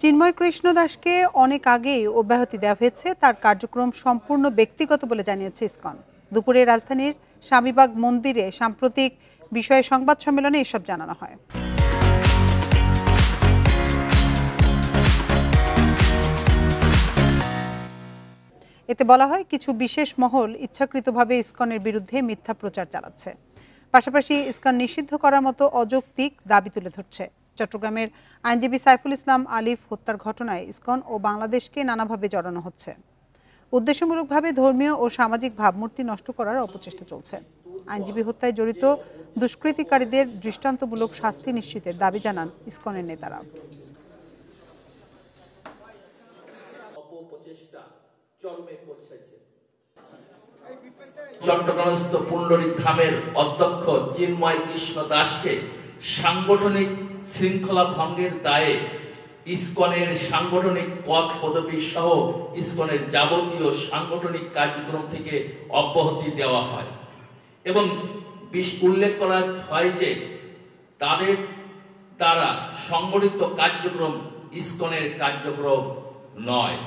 চিন্ময় কৃষ্ণ দাসকে অনেক আগেই অব্যাহতি দেওয়া হয়েছে। তার কার্যক্রম সম্পূর্ণ ব্যক্তিগত বলে জানিয়েছে ইসকন। দুপুরে রাজধানীর স্বামীবাগ মন্দিরে সাম্প্রতিক বিষয়ে সংবাদ সম্মেলনে এসব জানানো হয়। এতে বলা হয়, কিছু বিশেষ মহল ইচ্ছাকৃতভাবে ইসকনের বিরুদ্ধে মিথ্যা প্রচার চালাচ্ছে। পাশাপাশি ইসকন নিষিদ্ধ করার মতো অযৌক্তিক দাবি তুলে ধরছে। চট্টগ্রামের আইনজীবী সাইফুল ইসলাম আলিফ হত্যার ঘটনায় ইসকন ও বাংলাদেশকে নানাভাবে জড়ানো হচ্ছে। উদ্দেশ্যমূলকভাবে ধর্মীয় ও সামাজিক ভাবমূর্তি নষ্ট করার অপচেষ্টা চলছে। আইনজীবী হত্যায় জড়িত দুষ্কৃতিকারীদের দৃষ্টান্তমূলক শাস্তি নিশ্চিতের দাবি জানান ইসকনের নেতারা। চট্টগ্রামস্থ পুণ্ডরীক ধামের অধ্যক্ষ চিন্ময় কৃষ্ণ দাসকে সাংগঠনিক শৃঙ্খলা ভঙ্গের দায়ে ইসকনের সাংগঠনিক পদ পদবি সহ ইসকনের যাবতীয় সাংগঠনিক কার্যক্রম থেকে অব্যাহতি দেওয়া হয় এবং উল্লেখ করা হয় যে তাদের দ্বারা সংগঠিত কার্যক্রম ইসকনের কার্যক্রম নয়।